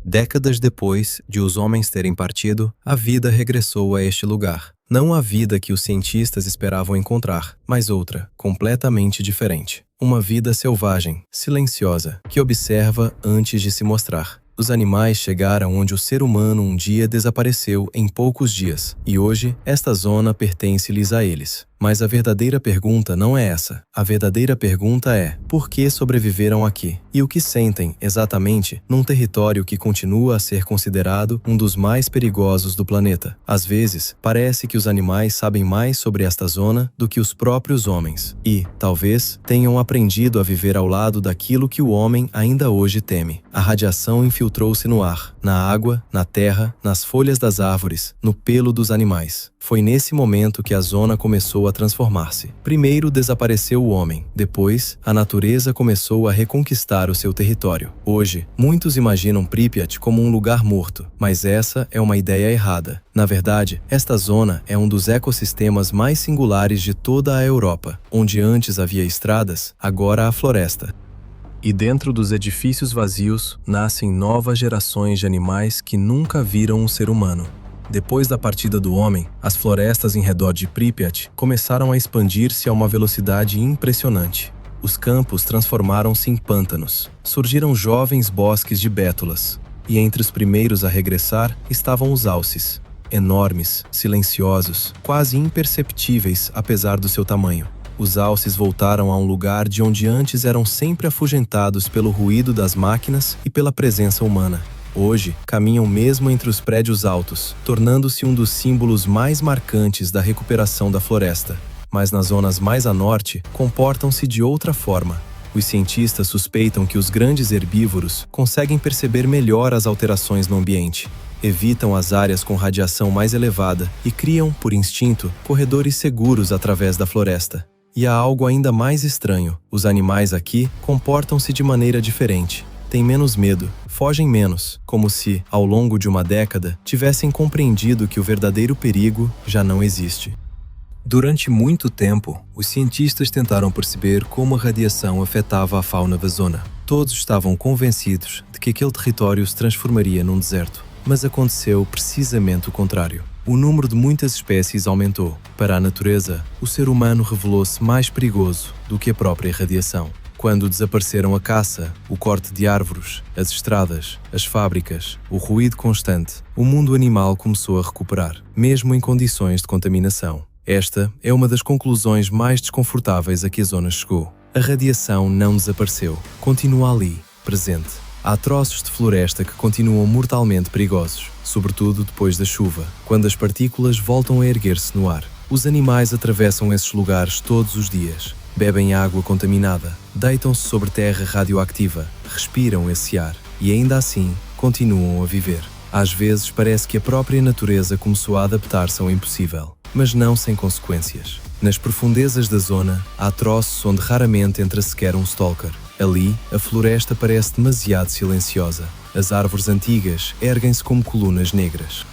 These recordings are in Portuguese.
Décadas depois de os homens terem partido, a vida regressou a este lugar. Não a vida que os cientistas esperavam encontrar, mas outra, completamente diferente. Uma vida selvagem, silenciosa, que observa antes de se mostrar. Os animais chegaram onde o ser humano um dia desapareceu em poucos dias, e hoje esta zona pertence-lhes a eles. Mas a verdadeira pergunta não é essa. A verdadeira pergunta é: por que sobreviveram aqui? E o que sentem, exatamente, num território que continua a ser considerado um dos mais perigosos do planeta? Às vezes, parece que os animais sabem mais sobre esta zona do que os próprios homens. E, talvez, tenham aprendido a viver ao lado daquilo que o homem ainda hoje teme. A radiação infiltrou-se no ar, na água, na terra, nas folhas das árvores, no pelo dos animais. Foi nesse momento que a zona começou a transformar-se. Primeiro desapareceu o homem, depois a natureza começou a reconquistar o seu território. Hoje, muitos imaginam Pripyat como um lugar morto, mas essa é uma ideia errada. Na verdade, esta zona é um dos ecossistemas mais singulares de toda a Europa. Onde antes havia estradas, agora há floresta. E dentro dos edifícios vazios, nascem novas gerações de animais que nunca viram um ser humano. Depois da partida do homem, as florestas em redor de Pripyat começaram a expandir-se a uma velocidade impressionante. Os campos transformaram-se em pântanos. Surgiram jovens bosques de bétulas. E entre os primeiros a regressar estavam os alces. Enormes, silenciosos, quase imperceptíveis apesar do seu tamanho. Os alces voltaram a um lugar de onde antes eram sempre afugentados pelo ruído das máquinas e pela presença humana. Hoje, caminham mesmo entre os prédios altos, tornando-se um dos símbolos mais marcantes da recuperação da floresta. Mas nas zonas mais a norte, comportam-se de outra forma. Os cientistas suspeitam que os grandes herbívoros conseguem perceber melhor as alterações no ambiente. Evitam as áreas com radiação mais elevada e criam, por instinto, corredores seguros através da floresta. E há algo ainda mais estranho. Os animais aqui comportam-se de maneira diferente. Têm menos medo, fogem menos, como se, ao longo de uma década, tivessem compreendido que o verdadeiro perigo já não existe. Durante muito tempo, os cientistas tentaram perceber como a radiação afetava a fauna da zona. Todos estavam convencidos de que aquele território se transformaria num deserto. Mas aconteceu precisamente o contrário. O número de muitas espécies aumentou. Para a natureza, o ser humano revelou-se mais perigoso do que a própria radiação. Quando desapareceram a caça, o corte de árvores, as estradas, as fábricas, o ruído constante, o mundo animal começou a recuperar, mesmo em condições de contaminação. Esta é uma das conclusões mais desconfortáveis a que a zona chegou. A radiação não desapareceu, continua ali, presente. Há troços de floresta que continuam mortalmente perigosos, sobretudo depois da chuva, quando as partículas voltam a erguer-se no ar. Os animais atravessam esses lugares todos os dias. Bebem água contaminada, deitam-se sobre terra radioativa, respiram esse ar e ainda assim continuam a viver. Às vezes parece que a própria natureza começou a adaptar-se ao impossível, mas não sem consequências. Nas profundezas da zona, há troços onde raramente entra sequer um stalker. Ali, a floresta parece demasiado silenciosa. As árvores antigas erguem-se como colunas negras.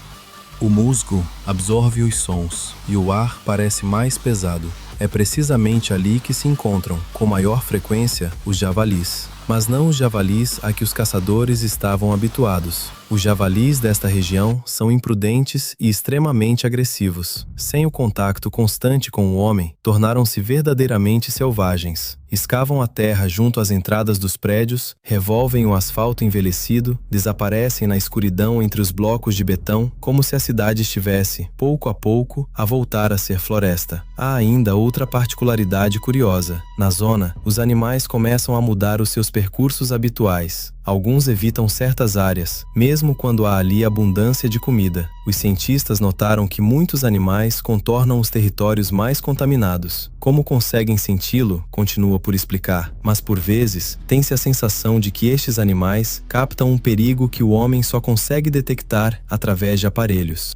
O musgo absorve os sons e o ar parece mais pesado. É precisamente ali que se encontram, com maior frequência, os javalis. Mas não os javalis a que os caçadores estavam habituados. Os javalis desta região são imprudentes e extremamente agressivos. Sem o contato constante com o homem, tornaram-se verdadeiramente selvagens. Escavam a terra junto às entradas dos prédios, revolvem o asfalto envelhecido, desaparecem na escuridão entre os blocos de betão, como se a cidade estivesse, pouco a pouco, a voltar a ser floresta. Há ainda outra particularidade curiosa. Na zona, os animais começam a mudar os seus percursos habituais. Alguns evitam certas áreas, mesmo quando há ali abundância de comida. Os cientistas notaram que muitos animais contornam os territórios mais contaminados. Como conseguem senti-lo, continua por explicar, mas por vezes tem-se a sensação de que estes animais captam um perigo que o homem só consegue detectar através de aparelhos.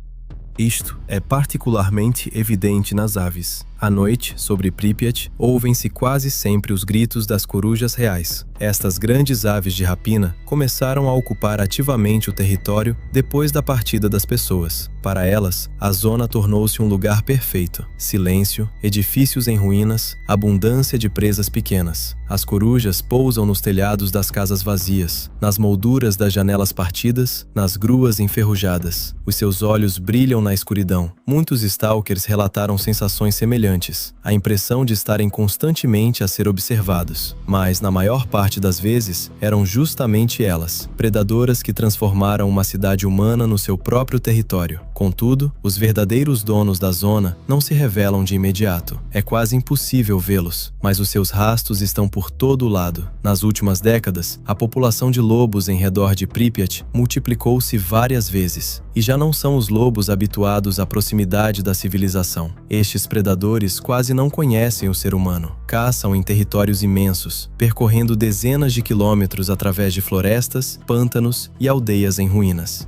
Isto é particularmente evidente nas aves. À noite, sobre Pripyat, ouvem-se quase sempre os gritos das corujas reais. Estas grandes aves de rapina começaram a ocupar ativamente o território depois da partida das pessoas. Para elas, a zona tornou-se um lugar perfeito. Silêncio, edifícios em ruínas, abundância de presas pequenas. As corujas pousam nos telhados das casas vazias, nas molduras das janelas partidas, nas gruas enferrujadas. Os seus olhos brilham na escuridão. Muitos stalkers relataram sensações semelhantes, a impressão de estarem constantemente a ser observados. Mas, na maior parte das vezes, eram justamente elas, predadoras que transformaram uma cidade humana no seu próprio território. Contudo, os verdadeiros donos da zona não se revelam de imediato. É quase impossível vê-los, mas os seus rastros estão por todo o lado. Nas últimas décadas, a população de lobos em redor de Pripyat multiplicou-se várias vezes, e já não são os lobos habituados à proximidade da civilização. Estes predadores quase não conhecem o ser humano. Caçam em territórios imensos, percorrendo dezenas de quilômetros através de florestas, pântanos e aldeias em ruínas.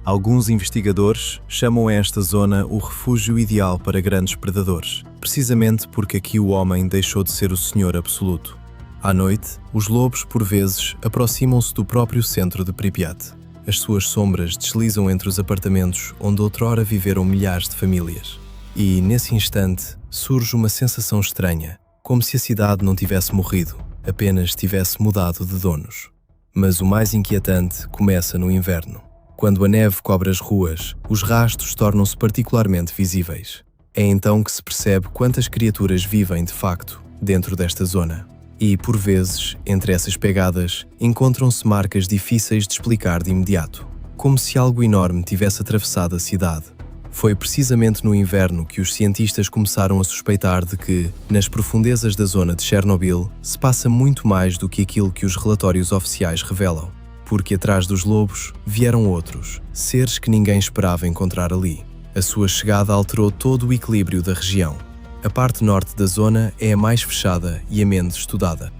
Alguns investigadores chamam esta zona o refúgio ideal para grandes predadores, precisamente porque aqui o homem deixou de ser o senhor absoluto. À noite, os lobos, por vezes, aproximam-se do próprio centro de Pripyat. As suas sombras deslizam entre os apartamentos onde outrora viveram milhares de famílias. E, nesse instante, surge uma sensação estranha, como se a cidade não tivesse morrido, apenas tivesse mudado de donos. Mas o mais inquietante começa no inverno. Quando a neve cobre as ruas, os rastros tornam-se particularmente visíveis. É então que se percebe quantas criaturas vivem, de facto, dentro desta zona. E, por vezes, entre essas pegadas, encontram-se marcas difíceis de explicar de imediato, como se algo enorme tivesse atravessado a cidade. Foi precisamente no inverno que os cientistas começaram a suspeitar de que, nas profundezas da zona de Chernobyl, se passa muito mais do que aquilo que os relatórios oficiais revelam. Porque atrás dos lobos vieram outros, seres que ninguém esperava encontrar ali. A sua chegada alterou todo o equilíbrio da região. A parte norte da zona é a mais fechada e a menos estudada.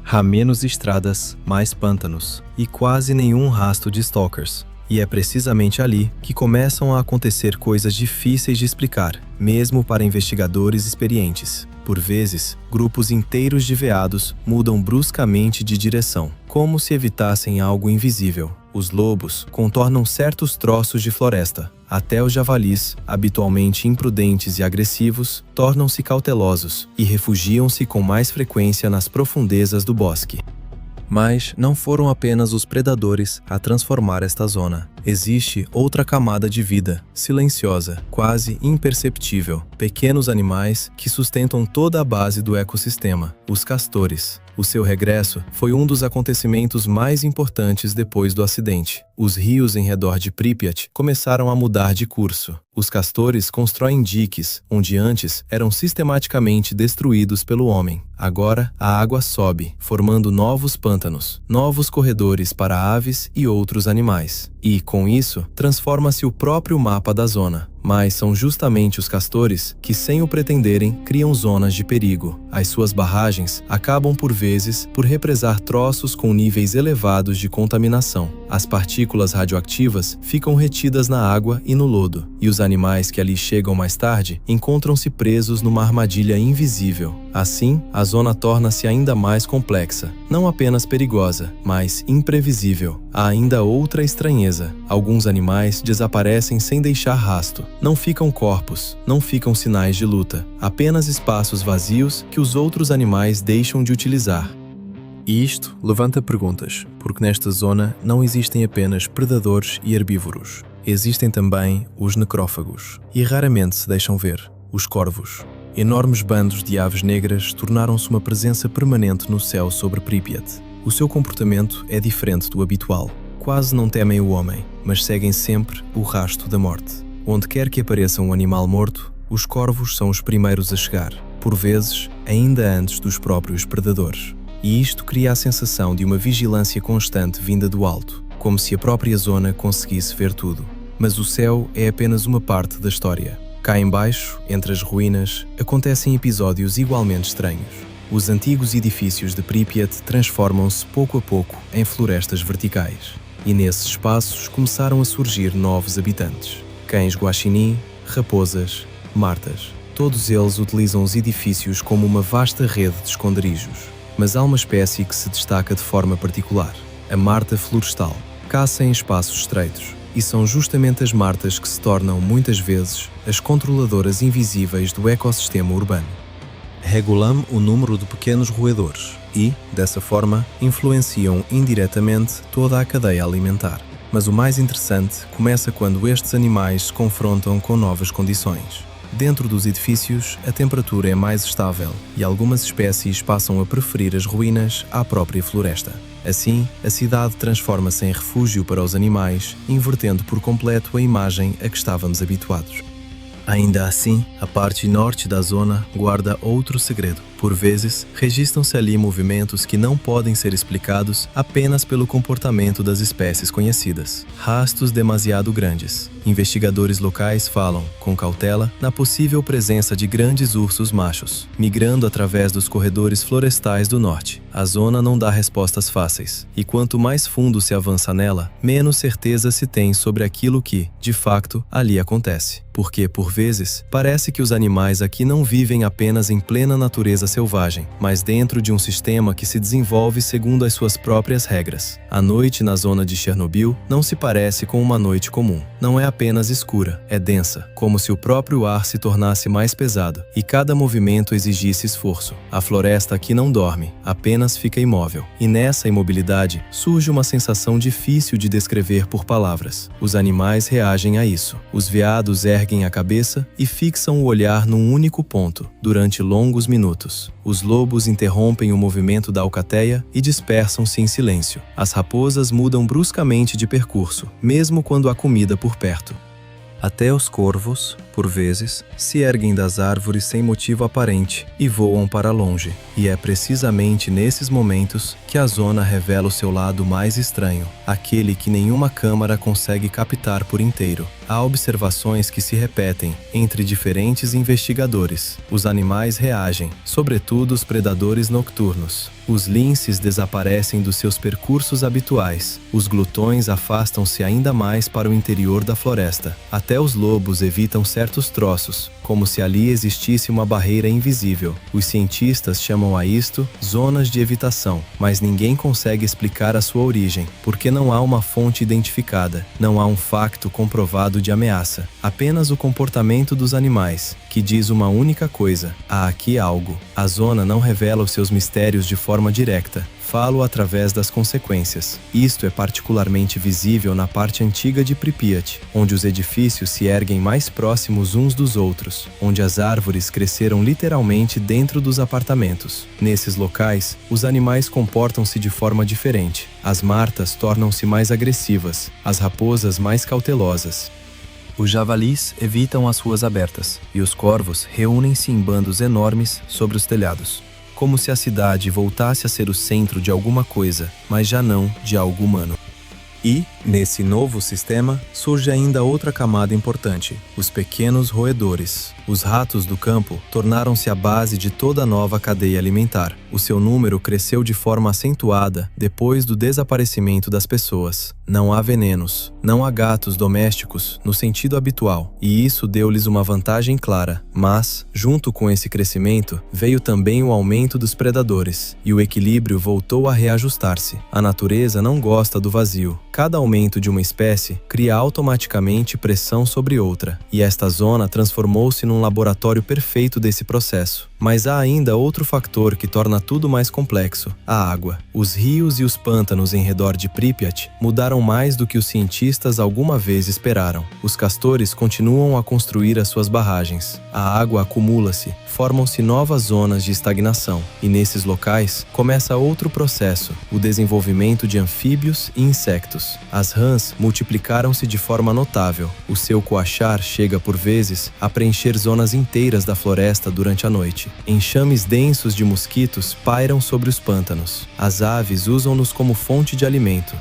Há menos estradas, mais pântanos e quase nenhum rastro de stalkers. E é precisamente ali que começam a acontecer coisas difíceis de explicar, mesmo para investigadores experientes. Por vezes, grupos inteiros de veados mudam bruscamente de direção, como se evitassem algo invisível. Os lobos contornam certos troços de floresta. Até os javalis, habitualmente imprudentes e agressivos, tornam-se cautelosos e refugiam-se com mais frequência nas profundezas do bosque. Mas não foram apenas os predadores a transformar esta zona. Existe outra camada de vida, silenciosa, quase imperceptível. Pequenos animais que sustentam toda a base do ecossistema, os castores. O seu regresso foi um dos acontecimentos mais importantes depois do acidente. Os rios em redor de Pripyat começaram a mudar de curso. Os castores constroem diques, onde antes eram sistematicamente destruídos pelo homem. Agora, a água sobe, formando novos pântanos, novos corredores para aves e outros animais. E, com isso, transforma-se o próprio mapa da zona. Mas são justamente os castores que, sem o pretenderem, criam zonas de perigo. As suas barragens acabam, por vezes, por represar troços com níveis elevados de contaminação. As partículas radioativas ficam retidas na água e no lodo, e os animais que ali chegam mais tarde encontram-se presos numa armadilha invisível. Assim, a zona torna-se ainda mais complexa, não apenas perigosa, mas imprevisível. Há ainda outra estranheza. Alguns animais desaparecem sem deixar rastro. Não ficam corpos, não ficam sinais de luta, apenas espaços vazios que os outros animais deixam de utilizar. E isto levanta perguntas, porque nesta zona não existem apenas predadores e herbívoros. Existem também os necrófagos, e raramente se deixam ver, os corvos. Enormes bandos de aves negras tornaram-se uma presença permanente no céu sobre Pripyat. O seu comportamento é diferente do habitual. Quase não temem o homem, mas seguem sempre o rastro da morte. Onde quer que apareça um animal morto, os corvos são os primeiros a chegar, por vezes ainda antes dos próprios predadores. E isto cria a sensação de uma vigilância constante vinda do alto, como se a própria zona conseguisse ver tudo. Mas o céu é apenas uma parte da história. Cá embaixo, entre as ruínas, acontecem episódios igualmente estranhos. Os antigos edifícios de Pripyat transformam-se pouco a pouco em florestas verticais. E nesses espaços começaram a surgir novos habitantes. Cães guaxinim, raposas, martas. Todos eles utilizam os edifícios como uma vasta rede de esconderijos. Mas há uma espécie que se destaca de forma particular: a marta florestal. Caça em espaços estreitos. E são justamente as martas que se tornam, muitas vezes, as controladoras invisíveis do ecossistema urbano. Regulam o número de pequenos roedores e, dessa forma, influenciam indiretamente toda a cadeia alimentar. Mas o mais interessante começa quando estes animais se confrontam com novas condições. Dentro dos edifícios, a temperatura é mais estável e algumas espécies passam a preferir as ruínas à própria floresta. Assim, a cidade transforma-se em refúgio para os animais, invertendo por completo a imagem a que estávamos habituados. Ainda assim, a parte norte da zona guarda outro segredo. Por vezes, registram-se ali movimentos que não podem ser explicados apenas pelo comportamento das espécies conhecidas. Rastros demasiado grandes. Investigadores locais falam, com cautela, na possível presença de grandes ursos machos, migrando através dos corredores florestais do norte. A zona não dá respostas fáceis, e quanto mais fundo se avança nela, menos certeza se tem sobre aquilo que, de facto, ali acontece. Porque, por vezes, parece que os animais aqui não vivem apenas em plena natureza selvagem, mas dentro de um sistema que se desenvolve segundo as suas próprias regras. A noite na zona de Chernobyl não se parece com uma noite comum. Não é apenas escura, é densa, como se o próprio ar se tornasse mais pesado e cada movimento exigisse esforço. A floresta aqui não dorme, apenas fica imóvel. E nessa imobilidade surge uma sensação difícil de descrever por palavras. Os animais reagem a isso. Os veados erguem a cabeça e fixam o olhar num único ponto, durante longos minutos. Os lobos interrompem o movimento da alcateia e dispersam-se em silêncio. As raposas mudam bruscamente de percurso, mesmo quando há comida por perto. Até os corvos, por vezes, se erguem das árvores sem motivo aparente e voam para longe. E é precisamente nesses momentos que a zona revela o seu lado mais estranho, aquele que nenhuma câmara consegue captar por inteiro. Há observações que se repetem entre diferentes investigadores. Os animais reagem, sobretudo os predadores nocturnos. Os linces desaparecem dos seus percursos habituais. Os glutões afastam-se ainda mais para o interior da floresta. Até os lobos evitam certos troços, como se ali existisse uma barreira invisível. Os cientistas chamam a isto zonas de evitação, mas ninguém consegue explicar a sua origem, porque não há uma fonte identificada, não há um facto comprovado de ameaça, apenas o comportamento dos animais, que diz uma única coisa: há aqui algo. A zona não revela os seus mistérios de forma direta. Falo através das consequências. Isto é particularmente visível na parte antiga de Pripyat, onde os edifícios se erguem mais próximos uns dos outros, onde as árvores cresceram literalmente dentro dos apartamentos. Nesses locais, os animais comportam-se de forma diferente. As martas tornam-se mais agressivas, as raposas mais cautelosas. Os javalis evitam as ruas abertas, e os corvos reúnem-se em bandos enormes sobre os telhados. Como se a cidade voltasse a ser o centro de alguma coisa, mas já não de algo humano. E, nesse novo sistema, surge ainda outra camada importante: os pequenos roedores. Os ratos do campo tornaram-se a base de toda a nova cadeia alimentar. O seu número cresceu de forma acentuada depois do desaparecimento das pessoas. Não há venenos, não há gatos domésticos no sentido habitual, e isso deu-lhes uma vantagem clara. Mas, junto com esse crescimento, veio também o aumento dos predadores, e o equilíbrio voltou a reajustar-se. A natureza não gosta do vazio. Cada aumento de uma espécie cria automaticamente pressão sobre outra, e esta zona transformou-se num laboratório perfeito desse processo. Mas há ainda outro fator que torna tudo mais complexo: a água. Os rios e os pântanos em redor de Pripyat mudaram mais do que os cientistas alguma vez esperaram. Os castores continuam a construir as suas barragens. A água acumula-se, formam-se novas zonas de estagnação, e nesses locais começa outro processo: o desenvolvimento de anfíbios e insetos. As rãs multiplicaram-se de forma notável. O seu coachar chega por vezes a preencher zonas inteiras da floresta durante a noite. Enxames densos de mosquitos pairam sobre os pântanos. As aves usam-nos como fonte de alimento.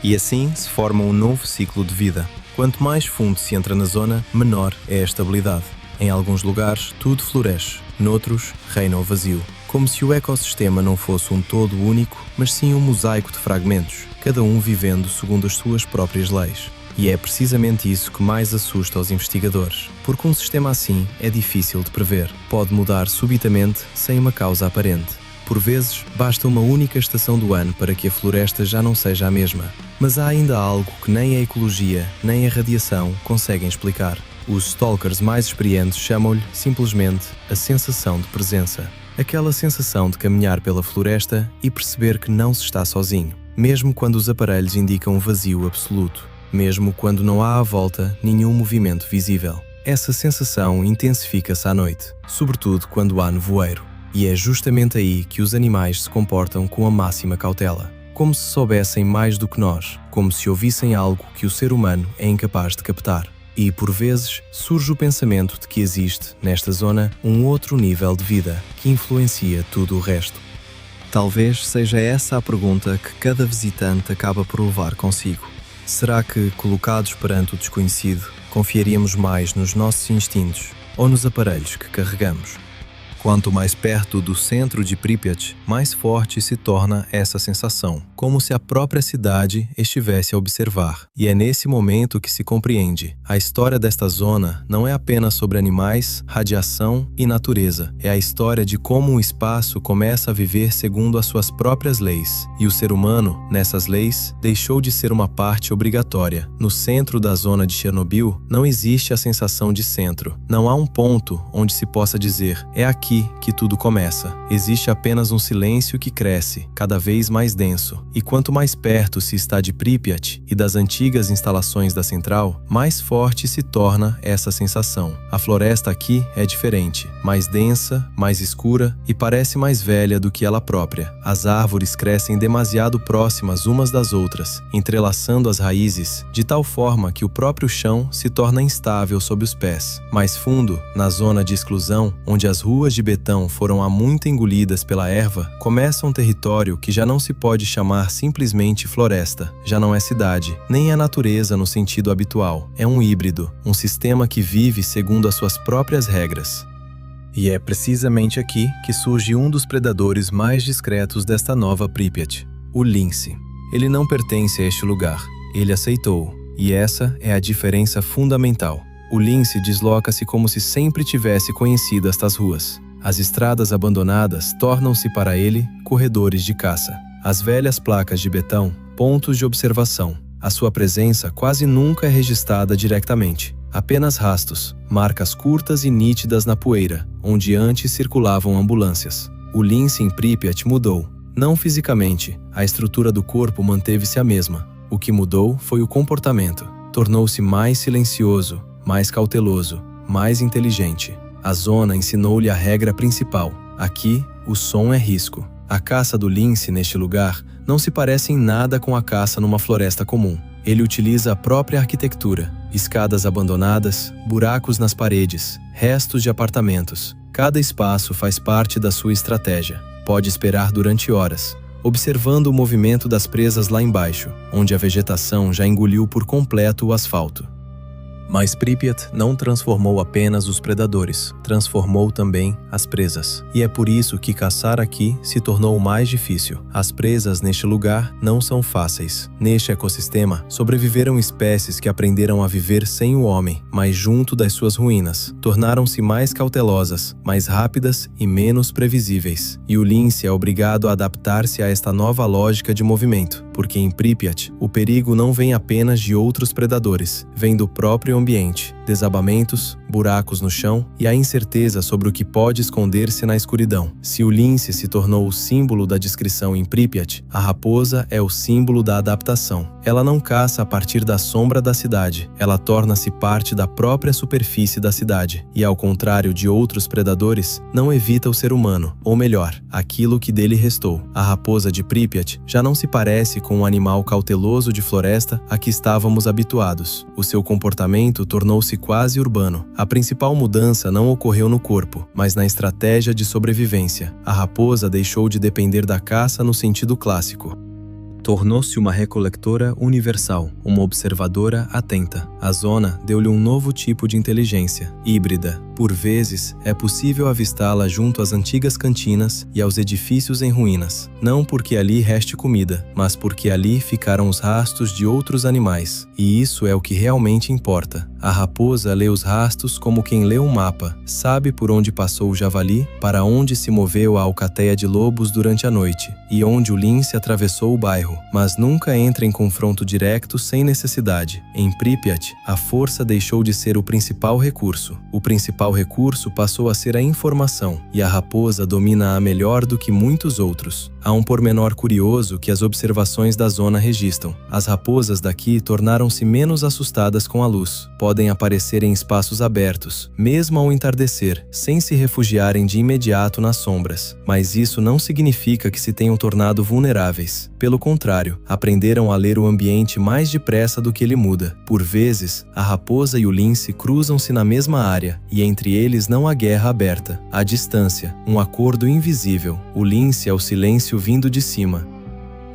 E assim se forma um novo ciclo de vida. Quanto mais fundo se entra na zona, menor é a estabilidade. Em alguns lugares, tudo floresce. Noutros, reina o vazio. Como se o ecossistema não fosse um todo único, mas sim um mosaico de fragmentos, cada um vivendo segundo as suas próprias leis. E é precisamente isso que mais assusta os investigadores, porque um sistema assim é difícil de prever. Pode mudar subitamente sem uma causa aparente. Por vezes, basta uma única estação do ano para que a floresta já não seja a mesma. Mas há ainda algo que nem a ecologia, nem a radiação conseguem explicar. Os stalkers mais experientes chamam-lhe, simplesmente, a sensação de presença. Aquela sensação de caminhar pela floresta e perceber que não se está sozinho, mesmo quando os aparelhos indicam um vazio absoluto, mesmo quando não há à volta nenhum movimento visível. Essa sensação intensifica-se à noite, sobretudo quando há nevoeiro. E é justamente aí que os animais se comportam com a máxima cautela, como se soubessem mais do que nós, como se ouvissem algo que o ser humano é incapaz de captar. E, por vezes, surge o pensamento de que existe, nesta zona, um outro nível de vida que influencia tudo o resto. Talvez seja essa a pergunta que cada visitante acaba por levar consigo. Será que, colocados perante o desconhecido, confiaríamos mais nos nossos instintos ou nos aparelhos que carregamos? Quanto mais perto do centro de Pripyat, mais forte se torna essa sensação, como se a própria cidade estivesse a observar. E é nesse momento que se compreende. A história desta zona não é apenas sobre animais, radiação e natureza. É a história de como o espaço começa a viver segundo as suas próprias leis. E o ser humano, nessas leis, deixou de ser uma parte obrigatória. No centro da zona de Chernobyl, não existe a sensação de centro. Não há um ponto onde se possa dizer, é aqui que tudo começa. Existe apenas um silêncio que cresce, cada vez mais denso. E quanto mais perto se está de Pripyat e das antigas instalações da central, mais forte se torna essa sensação. A floresta aqui é diferente, mais densa, mais escura e parece mais velha do que ela própria. As árvores crescem demasiado próximas umas das outras, entrelaçando as raízes, de tal forma que o próprio chão se torna instável sob os pés. Mais fundo, na zona de exclusão, onde as ruas de betão foram há muito engolidas pela erva, começa um território que já não se pode chamar simplesmente floresta, já não é cidade, nem é natureza no sentido habitual. É um híbrido, um sistema que vive segundo as suas próprias regras. E é precisamente aqui que surge um dos predadores mais discretos desta nova Pripyat, o lince. Ele não pertence a este lugar, ele aceitou, e essa é a diferença fundamental. O lince desloca-se como se sempre tivesse conhecido estas ruas. As estradas abandonadas tornam-se para ele corredores de caça. As velhas placas de betão, pontos de observação. A sua presença quase nunca é registrada diretamente. Apenas rastros, marcas curtas e nítidas na poeira, onde antes circulavam ambulâncias. O lince em Pripyat mudou. Não fisicamente, a estrutura do corpo manteve-se a mesma. O que mudou foi o comportamento. Tornou-se mais silencioso, mais cauteloso, mais inteligente. A zona ensinou-lhe a regra principal. Aqui, o som é risco. A caça do lince neste lugar não se parece em nada com a caça numa floresta comum. Ele utiliza a própria arquitetura, escadas abandonadas, buracos nas paredes, restos de apartamentos. Cada espaço faz parte da sua estratégia. Pode esperar durante horas, observando o movimento das presas lá embaixo, onde a vegetação já engoliu por completo o asfalto. Mas Pripyat não transformou apenas os predadores, transformou também as presas. E é por isso que caçar aqui se tornou mais difícil. As presas neste lugar não são fáceis. Neste ecossistema, sobreviveram espécies que aprenderam a viver sem o homem, mas junto das suas ruínas. Tornaram-se mais cautelosas, mais rápidas e menos previsíveis. E o lince é obrigado a adaptar-se a esta nova lógica de movimento, porque em Pripyat, o perigo não vem apenas de outros predadores, vem do próprio ambiente, desabamentos, buracos no chão e a incerteza sobre o que pode esconder-se na escuridão. Se o lince se tornou o símbolo da discrição em Pripyat, a raposa é o símbolo da adaptação. Ela não caça a partir da sombra da cidade, ela torna-se parte da própria superfície da cidade e, ao contrário de outros predadores, não evita o ser humano, ou melhor, aquilo que dele restou. A raposa de Pripyat já não se parece com o animal cauteloso de floresta a que estávamos habituados. O seu comportamento tornou-se quase urbano. A principal mudança não ocorreu no corpo, mas na estratégia de sobrevivência. A raposa deixou de depender da caça no sentido clássico. Tornou-se uma recolectora universal, uma observadora atenta. A zona deu-lhe um novo tipo de inteligência, híbrida. Por vezes, é possível avistá-la junto às antigas cantinas e aos edifícios em ruínas. Não porque ali reste comida, mas porque ali ficaram os rastros de outros animais. E isso é o que realmente importa. A raposa lê os rastros como quem lê um mapa. Sabe por onde passou o javali, para onde se moveu a alcateia de lobos durante a noite, e onde o lince atravessou o bairro. Mas nunca entra em confronto direto sem necessidade. Em Pripyat, a força deixou de ser o principal recurso. O principal recurso passou a ser a informação, e a raposa domina-a melhor do que muitos outros. Há um pormenor curioso que as observações da zona registram. As raposas daqui tornaram-se menos assustadas com a luz. Podem aparecer em espaços abertos, mesmo ao entardecer, sem se refugiarem de imediato nas sombras. Mas isso não significa que se tenham tornado vulneráveis. Pelo contrário, aprenderam a ler o ambiente mais depressa do que ele muda. Por vezes, a raposa e o lince cruzam-se na mesma área, e entre eles não há guerra aberta. Há distância, um acordo invisível. O lince é o silêncio vindo de cima.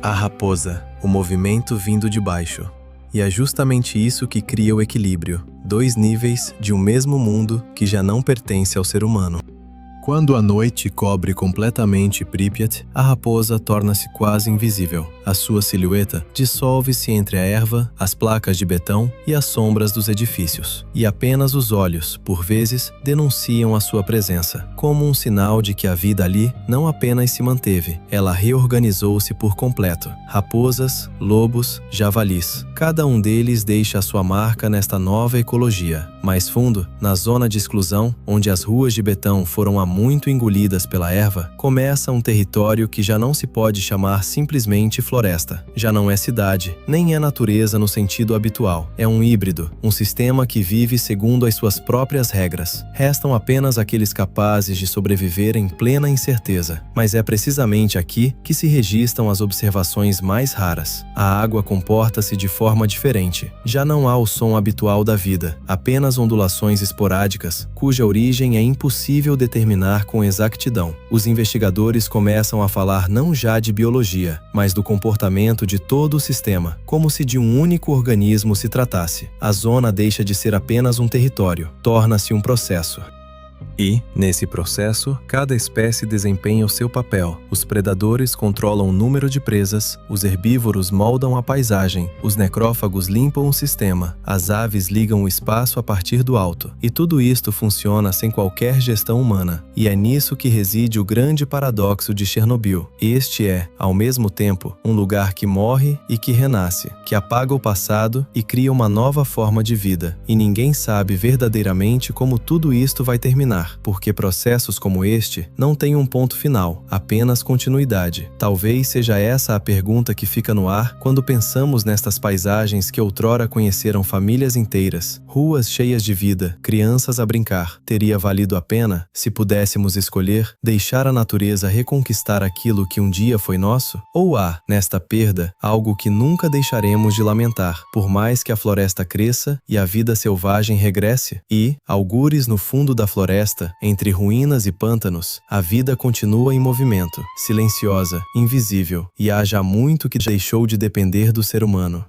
A raposa, o movimento vindo de baixo. E é justamente isso que cria o equilíbrio. Dois níveis de um mesmo mundo que já não pertence ao ser humano. Quando a noite cobre completamente Pripyat, a raposa torna-se quase invisível. A sua silhueta dissolve-se entre a erva, as placas de betão e as sombras dos edifícios. E apenas os olhos, por vezes, denunciam a sua presença, como um sinal de que a vida ali não apenas se manteve, ela reorganizou-se por completo. Raposas, lobos, javalis. Cada um deles deixa a sua marca nesta nova ecologia. Mais fundo, na zona de exclusão, onde as ruas de betão foram há muito engolidas pela erva, começa um território que já não se pode chamar simplesmente floresta. Já não é cidade, nem é natureza no sentido habitual. É um híbrido, um sistema que vive segundo as suas próprias regras. Restam apenas aqueles capazes de sobreviver em plena incerteza. Mas é precisamente aqui que se registram as observações mais raras. A água comporta-se de forma diferente. Já não há o som habitual da vida, apenas ondulações esporádicas, cuja origem é impossível determinar com exatidão. Os investigadores começam a falar não já de biologia, mas do comportamento de todo o sistema, como se de um único organismo se tratasse. A zona deixa de ser apenas um território, torna-se um processo. E, nesse processo, cada espécie desempenha o seu papel. Os predadores controlam o número de presas, os herbívoros moldam a paisagem, os necrófagos limpam o sistema, as aves ligam o espaço a partir do alto. E tudo isto funciona sem qualquer gestão humana. E é nisso que reside o grande paradoxo de Chernobyl. Este é, ao mesmo tempo, um lugar que morre e que renasce, que apaga o passado e cria uma nova forma de vida. E ninguém sabe verdadeiramente como tudo isto vai terminar. Porque processos como este não têm um ponto final, apenas continuidade. Talvez seja essa a pergunta que fica no ar quando pensamos nestas paisagens que outrora conheceram famílias inteiras, ruas cheias de vida, crianças a brincar. Teria valido a pena, se pudéssemos escolher, deixar a natureza reconquistar aquilo que um dia foi nosso? Ou há, nesta perda, algo que nunca deixaremos de lamentar, por mais que a floresta cresça e a vida selvagem regresse? E, algures no fundo da floresta, entre ruínas e pântanos, a vida continua em movimento, silenciosa, invisível, e há já muito que deixou de depender do ser humano.